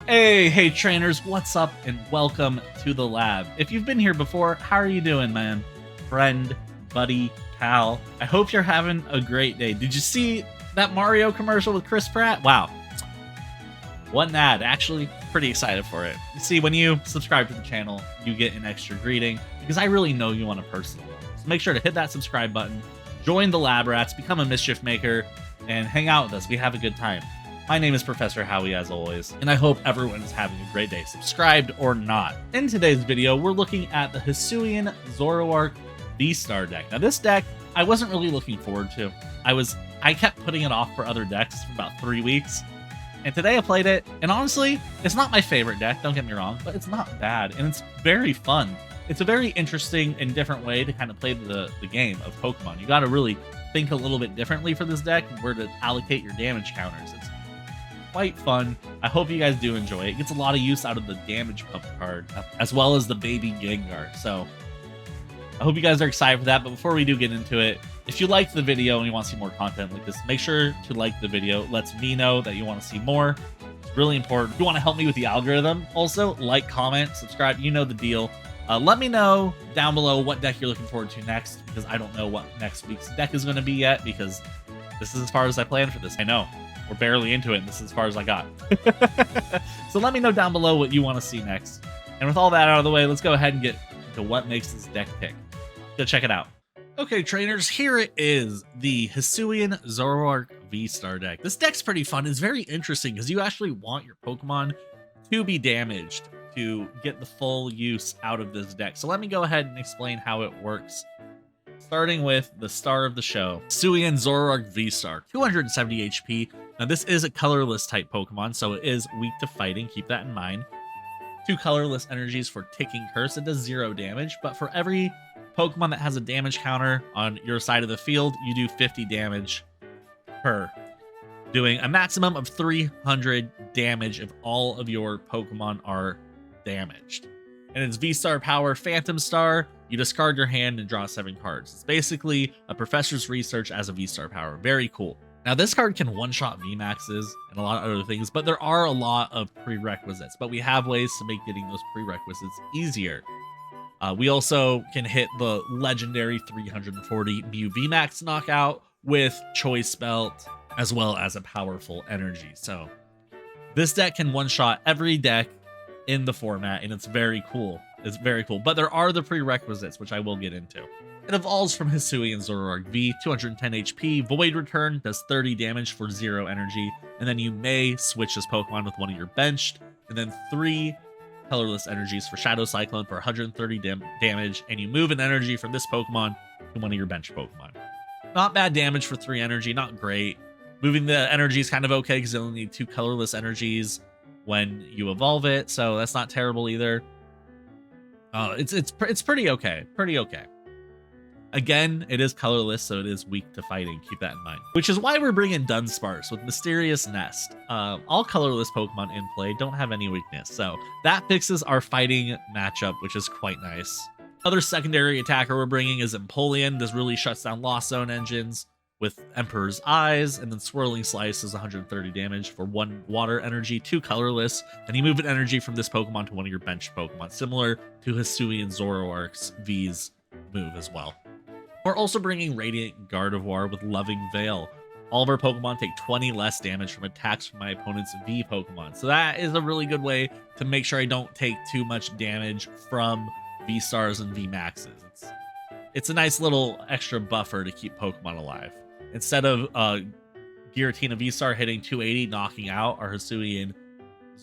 Hey trainers, what's up and welcome to the lab. If you've been here before, how are you doing, man? Friend, buddy, pal. I hope you're having a great day. Did you see that Mario commercial with Chris Pratt? Wow. What an ad. Actually, pretty excited for it. You see, when you subscribe to the channel, you get an extra greeting because I really know you want a personal one. So make sure to hit that subscribe button, join the lab rats, become a mischief maker, and hang out with us. We have a good time. My name is Professor Howie, as always, and I hope everyone is having a great day, subscribed or not. In today's video, we're looking at the Hisuian Zoroark VStar deck. Now, this deck, I wasn't really looking forward to. I kept putting it off for other decks for about 3 weeks, and today I played it, and honestly, it's not my favorite deck, don't get me wrong, but it's not bad, and it's very fun. It's a very interesting and different way to kind of play the game of Pokemon. You got to really think a little bit differently for this deck and where to allocate your damage counters. It's quite fun. I hope you guys do enjoy it. It gets a lot of use out of the damage pump card, as well as the baby Gengar. So I hope you guys are excited for that. But before we do get into it, if you liked the video and you want to see more content like this, make sure to like the video. Lets me know that you want to see more. It's really important. If you want to help me with the algorithm, also like, comment, subscribe. You know the deal. Let me know down below what deck you're looking forward to next, because I don't know what next week's deck is going to be yet, because this is as far as I planned for this. I know. We're barely into it, and this is as far as I got. So let me know down below what you want to see next. And with all that out of the way, let's go ahead and get into what makes this deck tick. Go check it out. Okay, trainers, here it is, the Hisuian Zoroark VStar deck. This deck's pretty fun. It's very interesting because you actually want your Pokemon to be damaged to get the full use out of this deck. So let me go ahead and explain how it works. Starting with the star of the show, Hisuian Zoroark VStar, 270 HP. Now, this is a colorless type Pokemon, so it is weak to fighting. Keep that in mind. 2 colorless energies for Ticking Curse. It does 0 damage, but for every Pokemon that has a damage counter on your side of the field, you do 50 damage per, doing a maximum of 300 damage if all of your Pokemon are damaged. And it's V-Star power, Phantom Star. You discard your hand and draw 7 cards. It's basically a professor's research as a V-Star power. Very cool. Now, this card can one-shot VMAXs and a lot of other things, but there are a lot of prerequisites. But we have ways to make getting those prerequisites easier. We also can hit the legendary 340 Mew VMAX knockout with Choice Belt, as well as a powerful energy. So this deck can one-shot every deck in the format, and it's very cool. It's very cool, but there are the prerequisites, which I will get into. It evolves from Hisuian Zoroark V, 210 HP, Void Return, does 30 damage for 0 energy, and then you may switch this Pokemon with one of your benched, and then 3 colorless energies for Shadow Cyclone for 130 damage, and you move an energy from this Pokemon to one of your bench Pokemon. Not bad damage for 3 energy, not great. Moving the energy is kind of okay because you only need 2 colorless energies when you evolve it, so that's not terrible either. It's pretty okay. Pretty okay. Again, it is colorless, so it is weak to fighting. Keep that in mind. Which is why we're bringing Dunsparce with Mysterious Nest. All colorless Pokemon in play don't have any weakness, so that fixes our fighting matchup, which is quite nice. Other secondary attacker we're bringing is Empoleon. This really shuts down Lost Zone engines with Emperor's Eyes, and then Swirling Slice is 130 damage for 1 water energy, 2 colorless, and you move an energy from this Pokemon to one of your bench Pokemon, similar to Hisuian Zoroark's V's move as well. We're also bringing Radiant Gardevoir with Loving Veil. All of our Pokemon take 20 less damage from attacks from my opponent's V Pokemon, so that is a really good way to make sure I don't take too much damage from V-Stars and V-Maxes. It's a nice little extra buffer to keep Pokemon alive. Instead of Giratina V-Star hitting 280, knocking out our Hisuian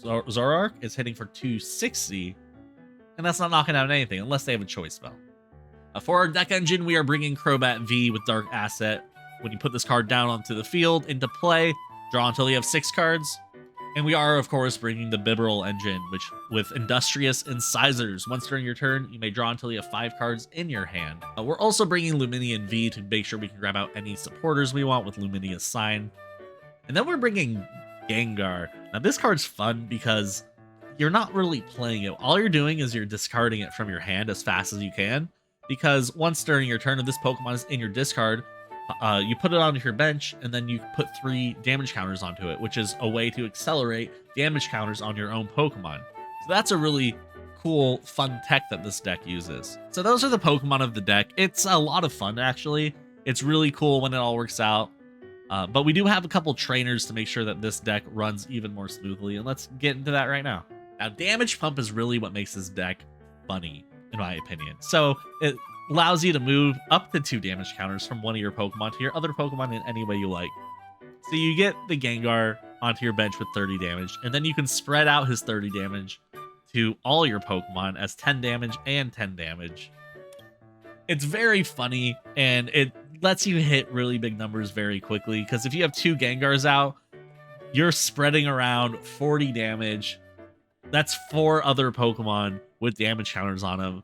Zoroark is hitting for 260, and that's not knocking out anything unless they have a choice spell. For our deck engine, we are bringing Crobat V with Dark Asset. When you put this card down onto the field into play, draw until you have 6 cards. And we are, of course, bringing the Bibarel engine, which with Industrious Incisors. Once during your turn, you may draw until you have 5 cards in your hand. We're also bringing Luminian V to make sure we can grab out any supporters we want with Luminia's Sign. And then we're bringing Gengar. Now, this card's fun because you're not really playing it. All you're doing is you're discarding it from your hand as fast as you can. Because once during your turn, if this Pokemon is in your discard, You put it onto your bench, and then you put 3 damage counters onto it, which is a way to accelerate damage counters on your own Pokemon. So that's a really cool, fun tech that this deck uses. So those are the Pokemon of the deck. It's a lot of fun, actually. It's really cool when it all works out. But we do have a couple trainers to make sure that this deck runs even more smoothly, and let's get into that right now. Now, Damage Pump is really what makes this deck funny, in my opinion. So it allows you to move up to 2 damage counters from one of your Pokemon to your other Pokemon in any way you like. So you get the Gengar onto your bench with 30 damage, and then you can spread out his 30 damage to all your Pokemon as 10 damage and 10 damage. It's very funny, and it lets you hit really big numbers very quickly, because if you have 2 Gengars out, you're spreading around 40 damage. That's 4 other Pokemon with damage counters on them.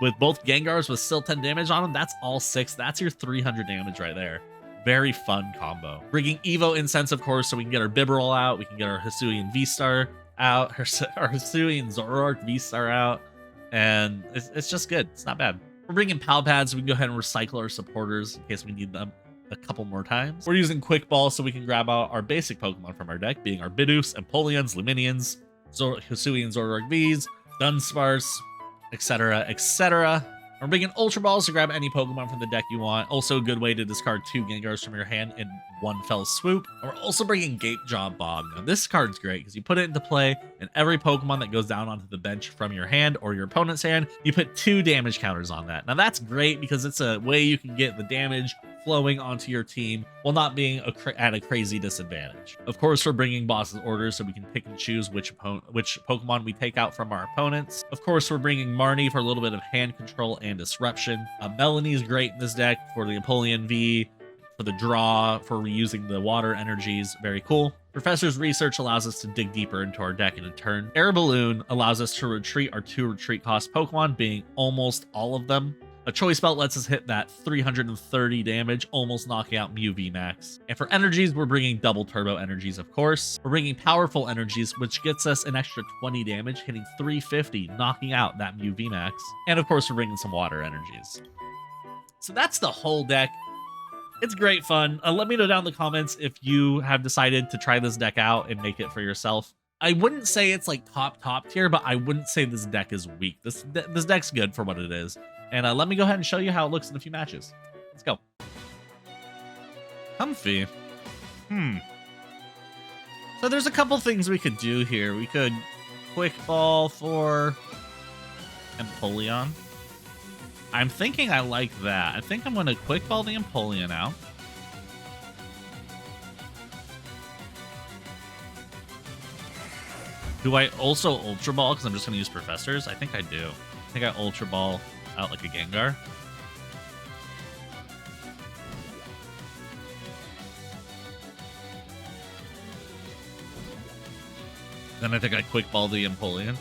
With both Gengars with still 10 damage on them, that's all 6. That's your 300 damage right there. Very fun combo. Bringing Evo Incense, of course, so we can get our Bibarel out. We can get our Hisuian VStar out. Our Hisuian Zoroark VStar out. And it's just good. It's not bad. We're bringing Pal Pads, so we can go ahead and recycle our supporters in case we need them a couple more times. We're using Quick Ball so we can grab out our basic Pokemon from our deck, being our Bidoofs, Empoleons, Luminions, Hisuian Zoroark Vs, Dunsparce, etc., etc. We're bringing Ultra Balls to grab any Pokemon from the deck you want. Also a good way to discard 2 Gengars from your hand in one fell swoop. And we're also bringing Gatejaw Bog. Now this card's great because you put it into play, and every Pokemon that goes down onto the bench from your hand or your opponent's hand, you put 2 damage counters on that. Now that's great because it's a way you can get the damage flowing onto your team while not being at a crazy disadvantage. Of course, we're bringing Boss's Orders so we can pick and choose which Pokemon we take out from our opponents. Of course, we're bringing Marnie for a little bit of hand control and disruption. Melanie is great in this deck for the Empoleon V, for the draw, for reusing the water energies. Very cool. Professor's Research allows us to dig deeper into our deck in a turn. Air Balloon allows us to retreat our 2 retreat cost Pokemon, being almost all of them. A Choice Belt lets us hit that 330 damage, almost knocking out Mew VMAX. And for energies, we're bringing double turbo energies, of course. We're bringing powerful energies, which gets us an extra 20 damage, hitting 350, knocking out that Mew VMAX. And of course, we're bringing some water energies. So that's the whole deck. It's great fun. Let me know down in the comments if you have decided to try this deck out and make it for yourself. I wouldn't say it's like top tier, but I wouldn't say this deck is weak. This deck's good for what it is. And let me go ahead and show you how it looks in a few matches. Let's go. Comfy. So there's a couple things we could do here. We could Quick Ball for Empoleon. I'm thinking I like that. I think I'm going to Quick Ball the Empoleon out. Do I also Ultra Ball because I'm just going to use Professors? I think I do. I think I Ultra Ball out like a Gengar. Then I think I Quick Ball the Empoleon.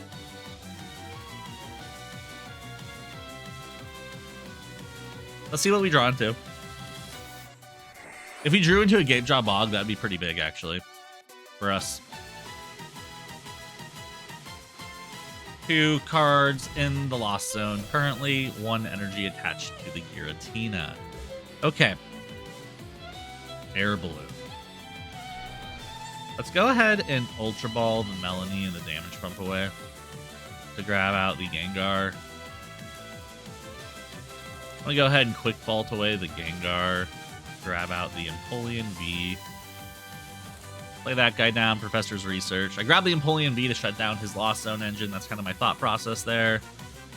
Let's see what we draw into. If we drew into a Gatejaw Bog, that'd be pretty big, actually, for us. 2 cards in the Lost Zone. Currently, 1 energy attached to the Giratina. Okay. Air Balloon. Let's go ahead and Ultra Ball the Melanie and the damage pump away to grab out the Gengar. I'm going to go ahead and Quick Vault away the Gengar, grab out the Empoleon V. Play that guy down, Professor's Research. I grabbed the Empoleon V to shut down his Lost Zone engine. That's kind of my thought process there.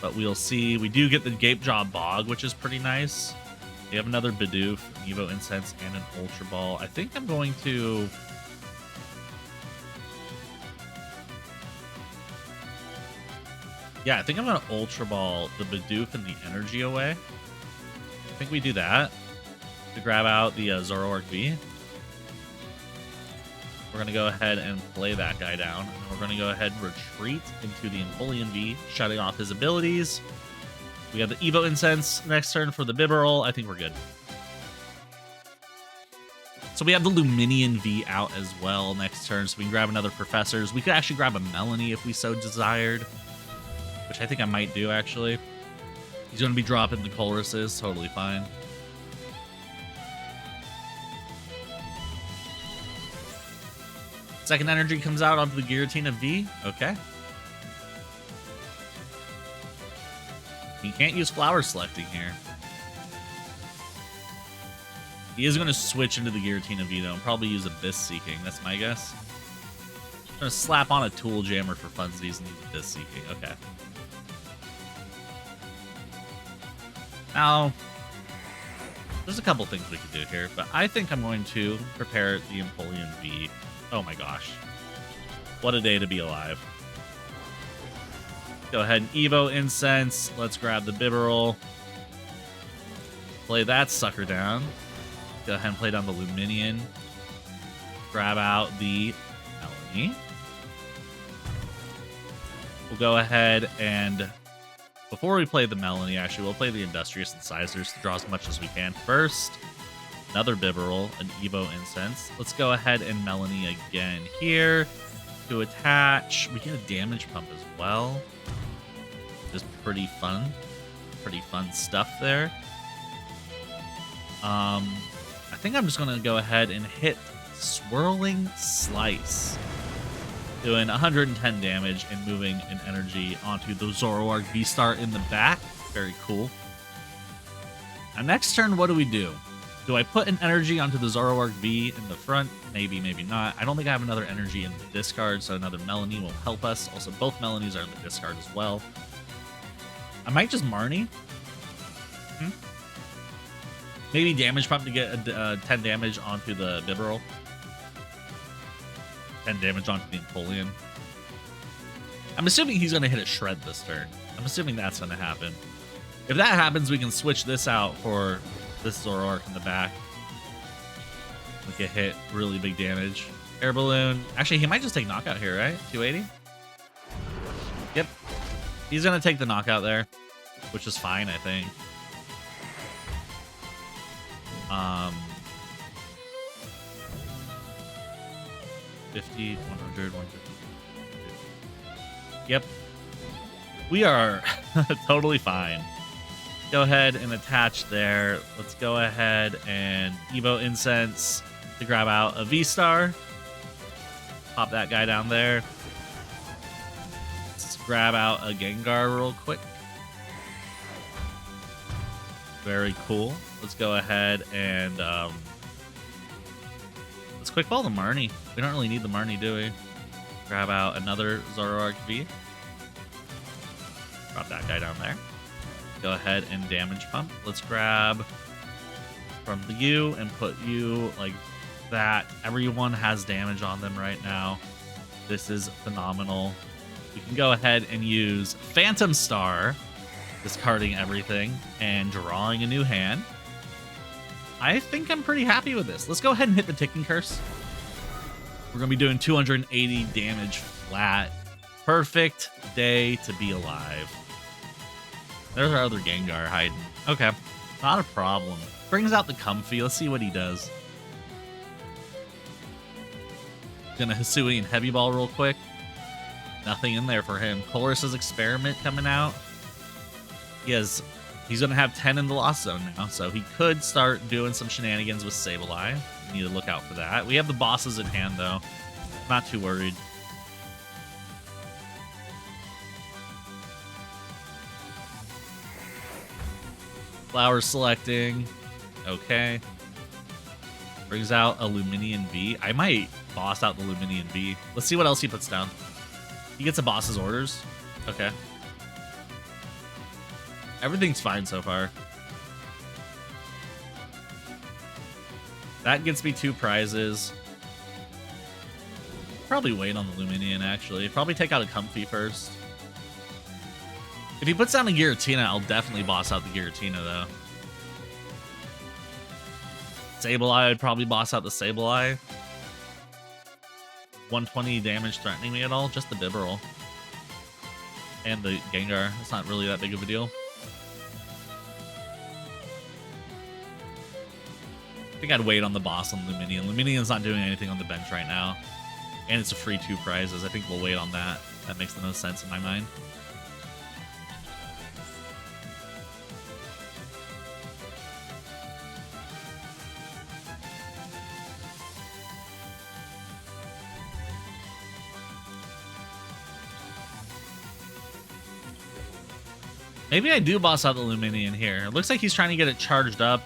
But we'll see. We do get the Gatejaw Bog, which is pretty nice. We have another Bidoof, an Evo Incense, and an Ultra Ball. I think I'm going to... Yeah, I think I'm going to Ultra Ball the Bidoof and the energy away. I think we do that to grab out the Zoroark V. We're going to go ahead and play that guy down. And we're going to go ahead and retreat into the Empoleon V, shutting off his abilities. We have the Evo Incense next turn for the Bibarel. I think we're good. So we have the Luminion V out as well next turn, so we can grab another Professors. We could actually grab a Melanie if we so desired, which I think I might do, actually. He's going to be dropping the Colruses, totally fine. Second energy comes out onto the Giratina V. Okay. He can't use flower selecting here. He is going to switch into the Giratina V, though, and probably use Abyss Seeking. That's my guess. I'm going to slap on a Tool Jammer for funsies and use Abyss Seeking. Okay. Now, there's a couple things we could do here, but I think I'm going to prepare the Empoleon V. Oh my gosh. What a day to be alive. Go ahead and Evo Incense. Let's grab the Bibarel. Play that sucker down. Go ahead and play down the Luminion. Grab out the Melanie. We'll go ahead and, before we play the Melanie, actually, we'll play the Industrious Incisors to draw as much as we can. First, another Bibarel, an Evo Incense. Let's go ahead and Melanie again here to attach. We get a damage pump as well. Just pretty fun. Pretty fun stuff there. I think I'm just going to go ahead and hit Swirling Slice, doing 110 damage and moving an energy onto the Zoroark VStar in the back. Very cool. Now, next turn, what do we do? Do I put an energy onto the Zoroark V in the front? Maybe, maybe not. I don't think I have another energy in the discard, so another Melanie will help us. Also, both Melanies are in the discard as well. I might just Marnie. Maybe damage pump to get 10 damage onto the Bibarel. 10 damage onto the Empoleon. I'm assuming he's going to hit a Shred this turn. I'm assuming that's going to happen. If that happens, we can switch this out for this Zoroark in the back. We can hit really big damage. Air Balloon. Actually, he might just take Knockout here, right? 280? Yep. He's going to take the Knockout there, which is fine, I think. 50, 100, 150. Yep. We are totally fine. Go ahead and attach there. Let's go ahead and Evo Incense to grab out a V-Star. Pop that guy down there. Let's grab out a Gengar real quick. Very cool. Let's go ahead and let's quick ball the Marnie. We don't really need the Marnie, do we? Grab out another Zoroark V. Drop that guy down there. Go ahead and damage pump. Let's grab from the U and put you like that. Everyone has damage on them right now. This is phenomenal. We can go ahead and use Phantom Star, discarding everything and drawing a new hand. I think I'm pretty happy with this. Let's go ahead and hit the Ticking Curse. We're going to be doing 280 damage flat. Perfect day to be alive. There's our other Gengar hiding. Okay, not a problem. Brings out the Comfy. Let's see what he does. Gonna Hisuian Heavy Ball real quick. Nothing in there for him. Colress's Experiment coming out. He's gonna have 10 in the Lost Zone now, so he could start doing some shenanigans with Sableye. We need to look out for that. We have the bosses in hand, though. Not too worried. Flower selecting. Okay. Brings out a Luminion V. I might boss out the Luminion V. Let's see what else he puts down. He gets a boss's orders. Okay. Everything's fine so far. That gets me 2 prizes. Probably wait on the Luminion, actually. Probably take out a Comfy first. If he puts down a Giratina, I'll definitely boss out the Giratina, though. Sableye, I'd probably boss out the Sableye. 120 damage threatening me at all? Just the Bibarel. And the Gengar. It's not really that big of a deal. I think I'd wait on the boss on Luminion. Luminion's not doing anything on the bench right now. And it's a free 2 prizes. I think we'll wait on that. That makes the most sense in my mind. Maybe I do boss out the Luminion here. It looks like he's trying to get it charged up.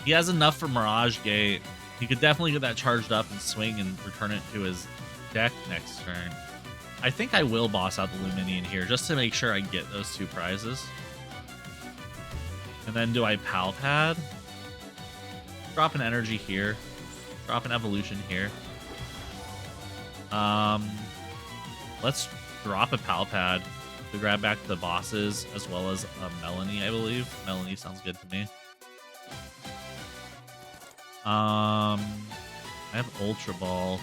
He has enough for Mirage Gate. He could definitely get that charged up and swing and return it to his deck next turn. I think I will boss out the Luminion here just to make sure I get those 2 prizes. And then do I Pal Pad? Drop an energy here. Drop an evolution here. Let's drop a Pal Pad to grab back the bosses as well as Melanie, I believe. Melanie sounds good to me. I have Ultra Ball.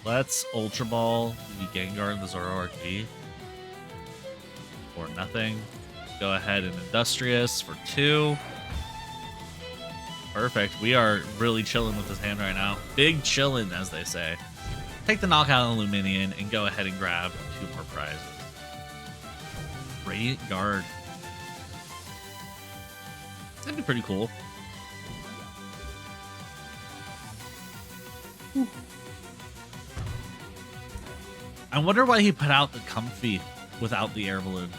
Let's Ultra Ball the Gengar and the Zoroark V. Or nothing. Go ahead and Industrious for 2. Perfect. We are really chilling with this hand right now. Big chillin', as they say. Take the knockout on Luminion and go ahead and grab 2 more prizes. Radiant Guard. That'd be pretty cool. I wonder why he put out the Comfy without the air balloon.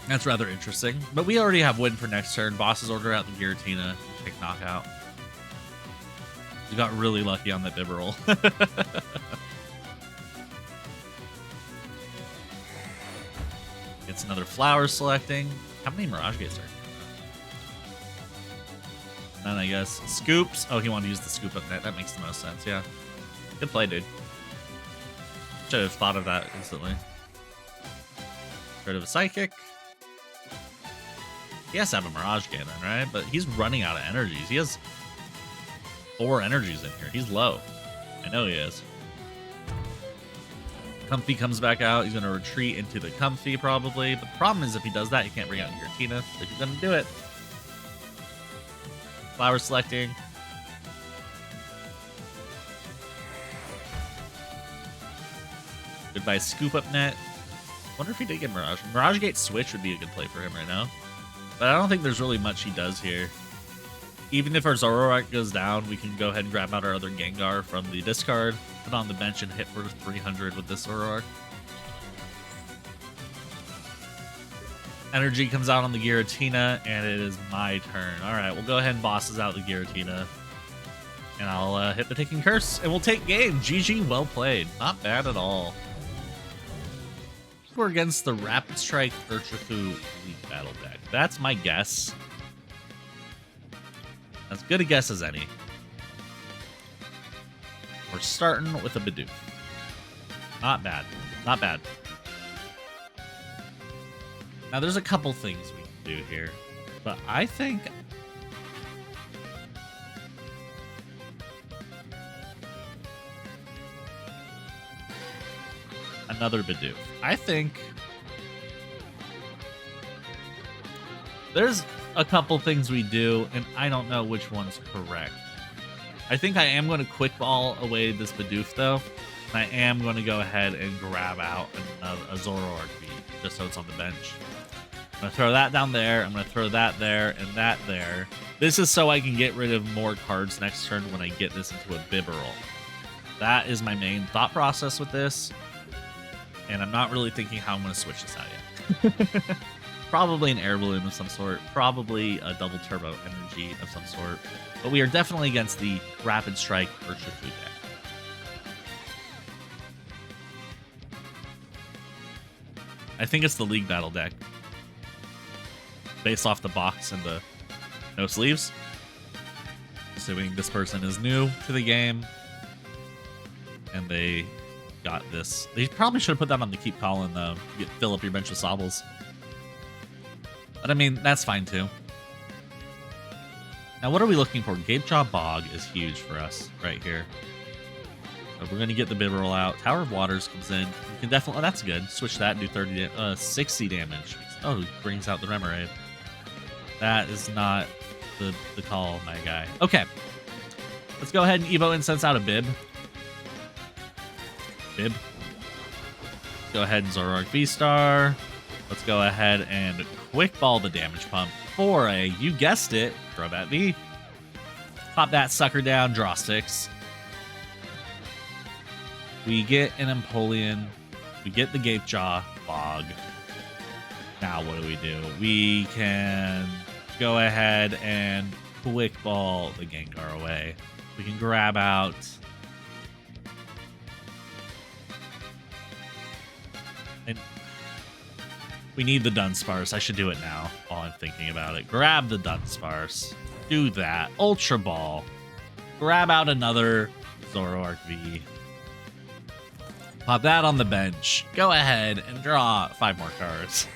That's rather interesting. But we already have win for next turn. Bosses order out the Giratina. Take knockout. We got really lucky on that Bibarel. It's another flower selecting. How many Mirage Gates are there? None, I guess. Scoops. Oh, he wanted to use the scoop up net. That makes the most sense, yeah. Good play, dude. Should have thought of that instantly. Rid of a Psychic. He has to have a Mirage Gate then, right? But he's running out of energies. He has 4 energies in here. He's low. I know he is. Comfy comes back out. He's going to retreat into the Comfy probably. But the problem is if he does that, he can't bring out Giratina. So he's going to do it. Flower selecting. Goodbye Scoop Up Net. Wonder if he did get Mirage. Mirage Gate Switch would be a good play for him right now. But I don't think there's really much he does here. Even if our Zoroark goes down, we can go ahead and grab out our other Gengar from the discard, put on the bench, and hit for 300 with this Zoroark. Energy comes out on the Giratina, and it is my turn. All right, we'll go ahead and bosses out the Giratina. And I'll hit the Taking Curse, and we'll take game. GG, well played. Not bad at all. We're against the Rapid Strike Urshifu League Battle deck. That's my guess. As good a guess as any. We're starting with a Bidoof. Not bad. Not bad. Now, there's a couple things we can do here. But I think... another Bidoof. I think... there's a couple things we do, and I don't know which one's correct. I think I am going to quick ball away this Bidoof, though. And I am going to go ahead and grab out a Zoroark V, just so it's on the bench. I'm going to throw that down there. I'm going to throw that there and that there. This is so I can get rid of more cards next turn when I get this into a Bibarel. That is my main thought process with this. And I'm not really thinking how I'm going to switch this out yet. Probably an air balloon of some sort. Probably a double turbo energy of some sort. But we are definitely against the Rapid Strike Urshifu deck. I think it's the League Battle deck. Based off the box and the no sleeves. Assuming this person is new to the game. And they got this. They probably should have put that on the Keep Calling, though. Fill up your bench with Sobbles. But I mean, that's fine too. Now, what are we looking for? Gapejaw Bog is huge for us right here. So we're going to get the Bibarel out. Tower of Waters comes in. We can definitely... oh, that's good. Switch that and do 60 damage. Oh, he brings out the Remoraid. That is not the call, my guy. Okay. Let's go ahead and Evo Incense out a Bib. Bib. Go ahead and Zoroark VStar. Let's go ahead and quick ball the damage pump for a, you guessed it, Crobat V. Pop that sucker down, draw 6. We get an Empoleon. We get the Gape Jaw Bog. Now what do? We can go ahead and quick ball the Gengar away. We can grab out and we need the Dunsparce. I should do it now while I'm thinking about it. Grab the Dunsparce. Do that. Ultra Ball. Grab out another Zoroark V. Pop that on the bench. Go ahead and draw 5 more cards.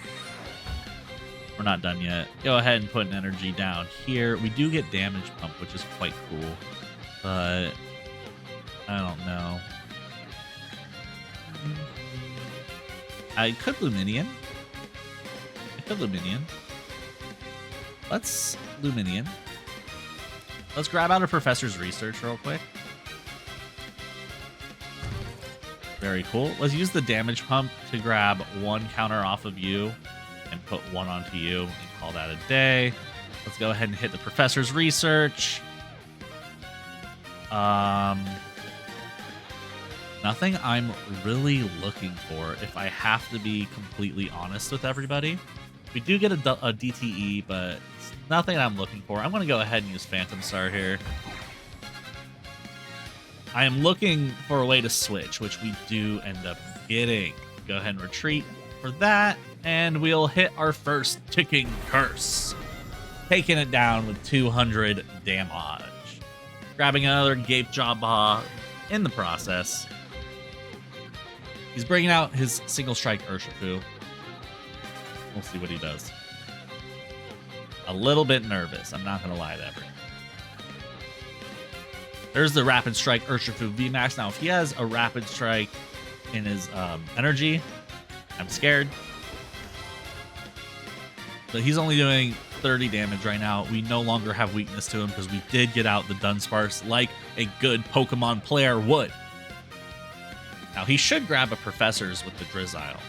We're not done yet. Go ahead and put an energy down here. We do get damage pump, which is quite cool. But I don't know. I could Luminion. Let's Luminion. Let's grab out a Professor's Research real quick. Very cool. Let's use the damage pump to grab 1 counter off of you and put 1 onto you and call that a day. Let's go ahead and hit the Professor's Research. Nothing I'm really looking for, if I have to be completely honest with everybody. We do get a DTE, but it's nothing I'm looking for. I'm going to go ahead and use Phantom Star here. I am looking for a way to switch, which we do end up getting. Go ahead and retreat for that, and we'll hit our first ticking curse, taking it down with 200 damage. Grabbing another Gape Jaw in the process. He's bringing out his single strike Urshifu. We'll see what he does. A little bit nervous, I'm not going to lie to everyone. There's the Rapid Strike Urshifu VMAX. Now, if he has a Rapid Strike in his energy, I'm scared. But he's only doing 30 damage right now. We no longer have weakness to him because we did get out the Dunsparce like a good Pokemon player would. Now, he should grab a Professor's with the Drizzile.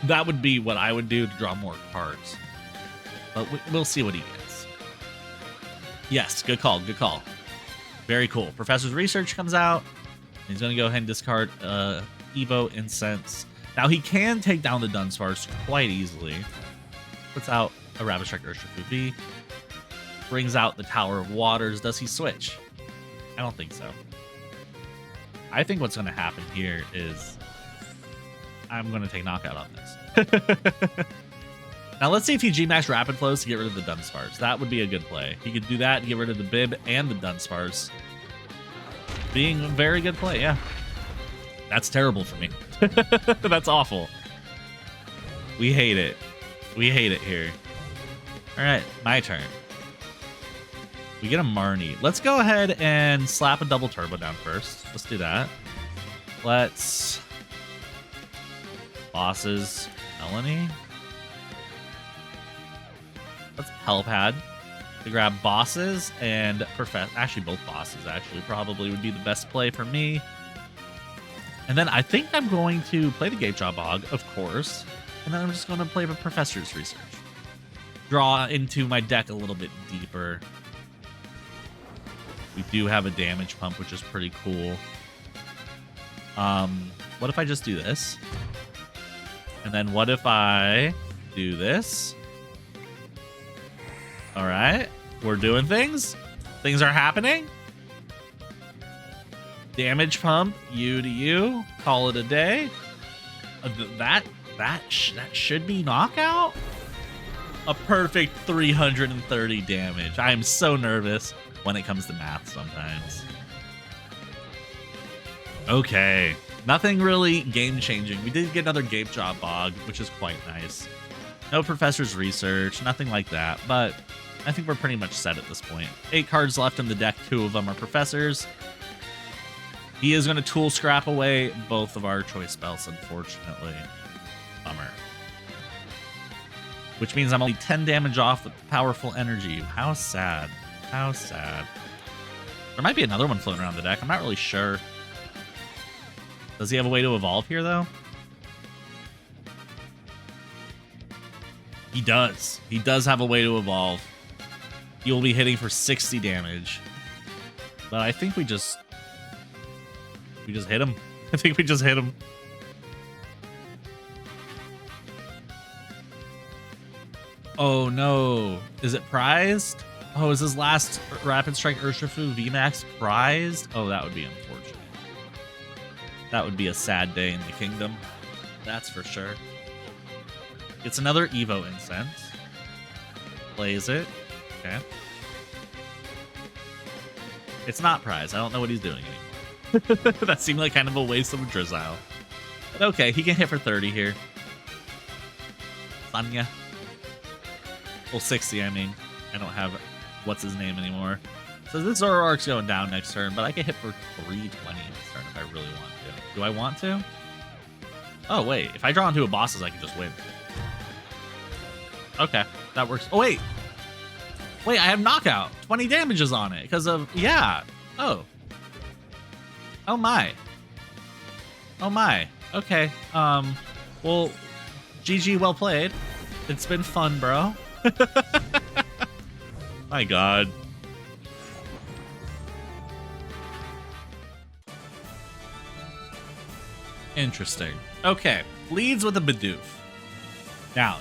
That would be what I would do to draw more cards. But we'll see what he gets. Yes, good call, good call. Very cool. Professor's Research comes out. He's going to go ahead and discard Evo Incense. Now, he can take down the Dunsparce quite easily. Puts out a Rapid Strike Urshifu V. Brings out the Tower of Waters. Does he switch? I don't think so. I think what's going to happen here is I'm going to take knockout on this. Now, let's see if he G-Max Rapid Flows to get rid of the Dunsparce. That would be a good play. He could do that and get rid of the Bib and the Dunsparce. Being a very good play, yeah. That's terrible for me. That's awful. We hate it. We hate it here. All right, my turn. We get a Marnie. Let's go ahead and slap a double turbo down first. Let's do that. Let's... Bosses. Melanie. Let's Helpad to grab bosses and actually both bosses actually probably would be the best play for me. And then I think I'm going to play the Gape Jaw Bog, of course. And then I'm just going to play the Professor's Research. Draw into my deck a little bit deeper. We do have a damage pump, which is pretty cool. What if I just do this? And then what if I do this? All right, we're doing things. Things are happening. Damage pump, you to you. Call it a day. That should be knockout. A perfect 330 damage. I am so nervous when it comes to math sometimes. Okay, nothing really game-changing. We did get another Gape Jaw Bog, which is quite nice. No Professor's Research, nothing like that, but I think we're pretty much set at this point. 8 cards left in the deck, 2 of them are Professors. He is going to Tool Scrap away both of our choice spells, unfortunately. Bummer. Which means I'm only 10 damage off with powerful energy. How sad. How sad. There might be another one floating around the deck. I'm not really sure. Does he have a way to evolve here, though? He does. He does have a way to evolve. He will be hitting for 60 damage. But I think we just hit him. I think we just hit him. Oh no. Is it prized? Oh, is his last Rapid Strike Urshifu VMAX prized? Oh, that would be unfortunate. That would be a sad day in the kingdom. That's for sure. It's another Evo Incense. Plays it. Okay. It's not prized. I don't know what he's doing anymore. That seemed like kind of a waste of a Drizzile. But okay, he can hit for 30 here. Sanya. Well, 60, I mean. I don't have what's his name anymore. So this Zoroark's going down next turn, but I can hit for 320 this turn if I really want to. Do I want to? Oh, wait. If I draw into a bosses, I can just win. Okay, that works. Oh, wait. Wait, I have knockout. 20 damages on it because of... Yeah. Oh. Oh, my. Oh, my. Okay. Well, GG, well played. It's been fun, bro. My God. Interesting. Okay. Leads with a Bidoof. Now,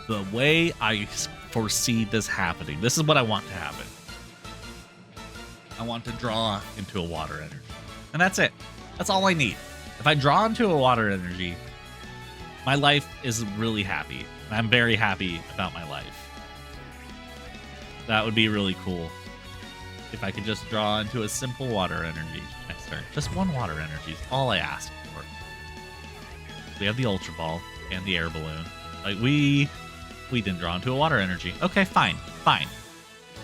the way I foresee this happening, this is what I want to happen. I want to draw into a water energy. And that's it. That's all I need. If I draw into a water energy, my life is really happy. And I'm very happy about my life. That would be really cool. If I could just draw into a simple water energy next turn. Just one water energy is all I ask for. We have the Ultra Ball and the Air Balloon. Like, we didn't draw into a water energy. Okay, fine. Fine.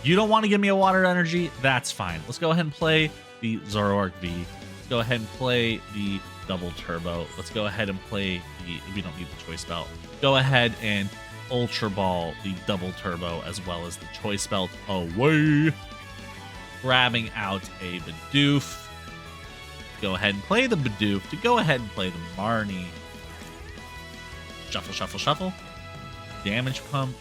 You don't want to give me a water energy? That's fine. Let's go ahead and play the Zoroark V. Let's go ahead and play the Double Turbo. Let's go ahead and play the... We don't need the Choice Belt. Go ahead and Ultra Ball the Double Turbo as well as the Choice Belt away. Grabbing out a Bidoof. Go ahead and play the Bidoof to go ahead and play the Marnie. Shuffle, shuffle, shuffle. Damage Pump.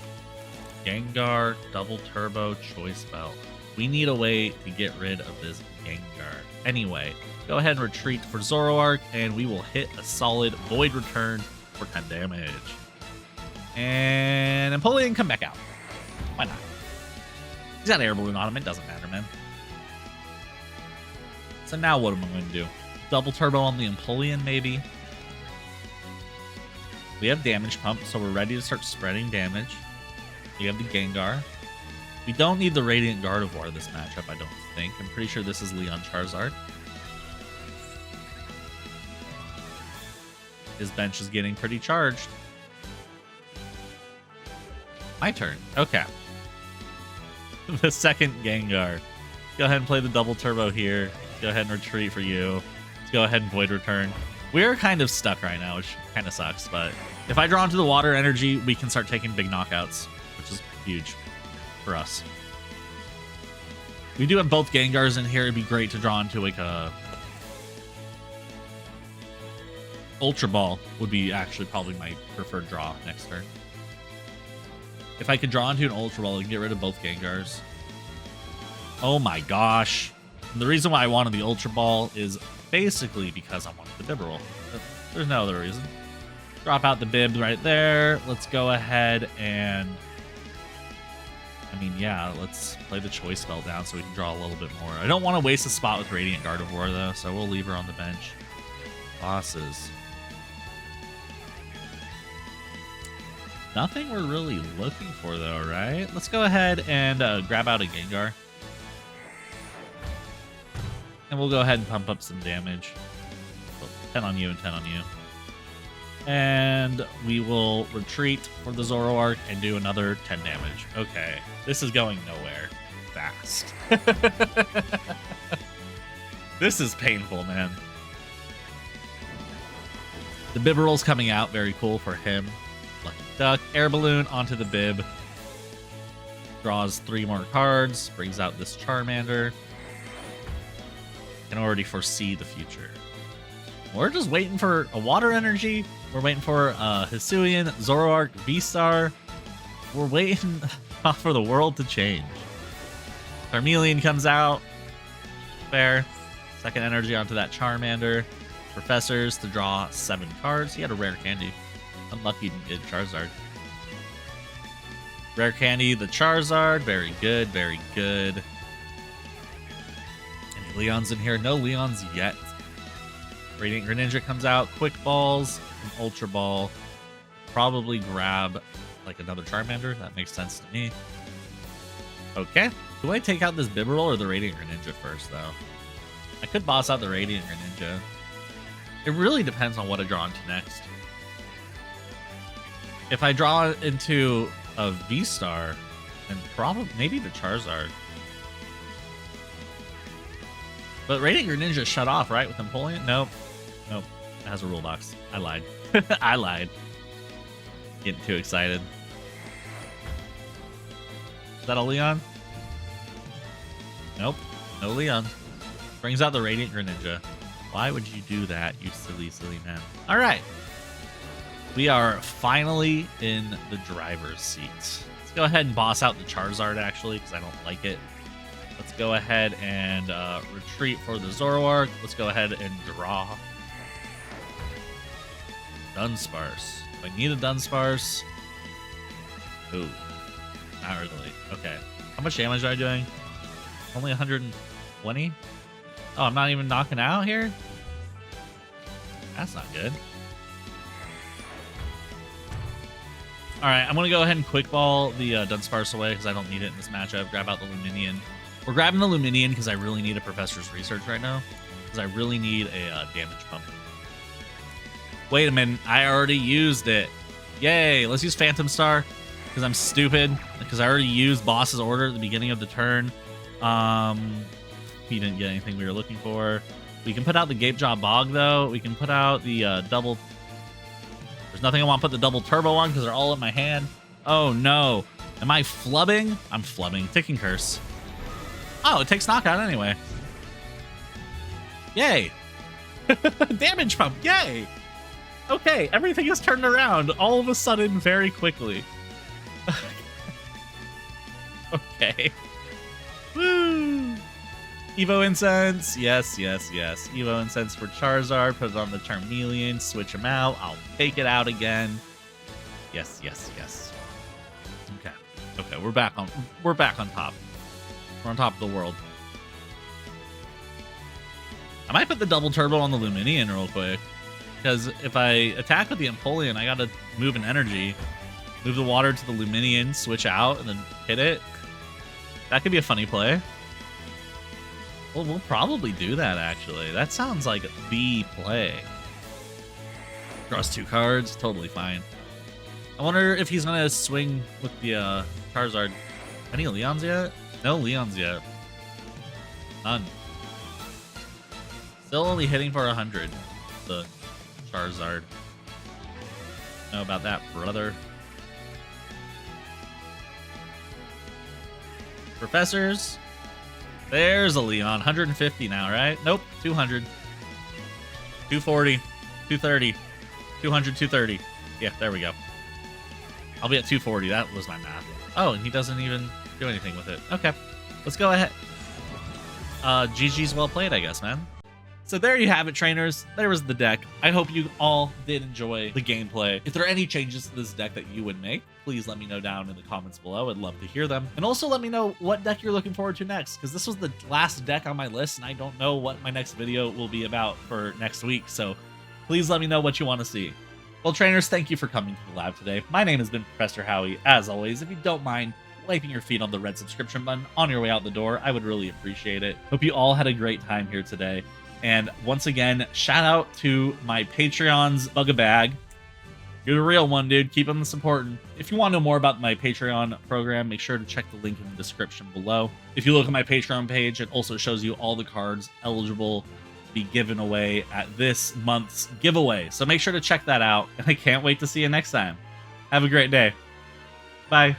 Gengar, Double Turbo, Choice Belt. We need a way to get rid of this Gengar. Anyway, go ahead and retreat for Zoroark, and we will hit a solid Void Return for 10 damage. And Empoleon, come back out. Why not? He's got Air Balloon on him. It doesn't matter, man. So now what am I going to do? Double Turbo on the Empoleon, maybe? We have Damage Pump, so we're ready to start spreading damage. We have the Gengar. We don't need the Radiant Gardevoir this matchup, I don't think. I'm pretty sure this is Leon Charizard. His bench is getting pretty charged. My turn. Okay. The second Gengar. Go ahead and play the Double Turbo here. Go ahead and retreat for you. Let's go ahead and Void Return. We're kind of stuck right now, which kind of sucks, but if I draw into the water energy, we can start taking big knockouts, which is huge for us. We do have both Gengars in here. It'd be great to draw into like a Ultra Ball would be actually probably my preferred draw next turn. If I could draw into an Ultra Ball and get rid of both Gengars. Oh my gosh. And the reason why I wanted the Ultra Ball is basically because I wanted the Bibberel. There's no other reason. Drop out the Bib right there. Let's go ahead and... I mean, yeah, let's play the Choice Belt down so we can draw a little bit more. I don't want to waste a spot with Radiant Gardevoir, though, so we'll leave her on the bench. Bosses. Nothing we're really looking for, though, right? Let's go ahead and grab out a Gengar. And we'll go ahead and pump up some damage. 10 on you and 10 on you. And we will retreat for the Zoroark and do another 10 damage. Okay, this is going nowhere fast. This is painful, man. The Bibberel's coming out. Very cool for him. Lucky Duck. Air Balloon onto the Bib. Draws 3 more cards. Brings out this Charmander. Can already foresee the future. We're just waiting for a water energy. We're waiting for Hisuian Zoroark VStar. We're waiting for the world to change. Charmeleon comes out. Fair. Second energy onto that Charmander. Professors to draw 7 cards. He had a rare candy. Unlucky to get Charizard. Rare candy, the Charizard. Very good, very good. Any Leons in here? No Leons yet. Radiant Greninja comes out. Quick Balls, an Ultra Ball. Probably grab like another Charmander. That makes sense to me. Okay. Do I take out this Bibarel or the Radiant Greninja first, though? I could boss out the Radiant Greninja. It really depends on what I draw into next. If I draw into a VStar, then probably maybe the Charizard. But Radiant Greninja shut off, right, with Empoleon? Nope. Nope. It has a rule box. I lied. I lied. Getting too excited. Is that a Leon? Nope. No Leon. Brings out the Radiant Greninja. Why would you do that, you silly, silly man? All right. We are finally in the driver's seat. Let's go ahead and boss out the Charizard, actually, because I don't like it. Let's go ahead and retreat for the Zoroark. Let's go ahead and draw. Dunsparce. Do I need a Dunsparce? Ooh. Not really. Okay. How much damage are I doing? Only 120? Oh, I'm not even knocking out here? That's not good. Alright, I'm going to go ahead and quick ball the Dunsparce away because I don't need it in this matchup. Grab out the Luminion. We're grabbing the Luminion because I really need a Professor's Research right now. Because I really need a damage pump. Wait a minute. I already used it. Yay. Let's use Phantom Star because I'm stupid. Because I already used Boss's Order at the beginning of the turn. We didn't get anything we were looking for. We can put out the Gapejaw Bog, though. We can put out the double... There's nothing I want to put the double turbo on because they're all in my hand. Oh, no. Am I flubbing? I'm flubbing. Ticking Curse. Oh, it takes knockout anyway. Yay. Damage pump. Yay. Okay, everything is turned around all of a sudden very quickly. Okay. Woo. Evo Incense. Yes, yes, yes. Evo Incense for Charizard. Put it on the Charmeleon. Switch them out. I'll take it out again. Yes, yes, yes. Okay. Okay, we're back on top. We're on top of the world. I might put the double turbo on the Luminion real quick. Because if I attack with the Empoleon, I gotta move an energy. Move the water to the Luminion, switch out, and then hit it. That could be a funny play. Well, we'll probably do that, actually. That sounds like the play. Draws 2 cards. Totally fine. I wonder if he's going to swing with the Charizard. Any Leons yet? No Leons yet. None. Still only hitting for 100. The Charizard. Know about that, brother. Professors. There's a Leon. 150 now, right? Nope. 200. 240. 230. 200, 230. Yeah, there we go. I'll be at 240. That was my math. Oh, and he doesn't even do anything with it. Okay. Let's go ahead. GG's well played, I guess, man. So there you have it, trainers. There was the deck. I hope you all did enjoy the gameplay. If there are any changes to this deck that you would make, please let me know down in the comments below. I'd love to hear them. And also let me know what deck you're looking forward to next, because this was the last deck on my list, and I don't know what my next video will be about for next week. So please let me know what you want to see. Well, trainers, thank you for coming to the lab today. My name has been Professor Howie. As always, if you don't mind wiping your feet on the red subscription button on your way out the door, I would really appreciate it. Hope you all had a great time here today. And once again, shout out to my Patreons, Bug a Bag. You're the real one, dude. Keep them supporting. If you want to know more about my Patreon program, make sure to check the link in the description below. If you look at my Patreon page, it also shows you all the cards eligible to be given away at this month's giveaway. So make sure to check that out. And I can't wait to see you next time. Have a great day. Bye.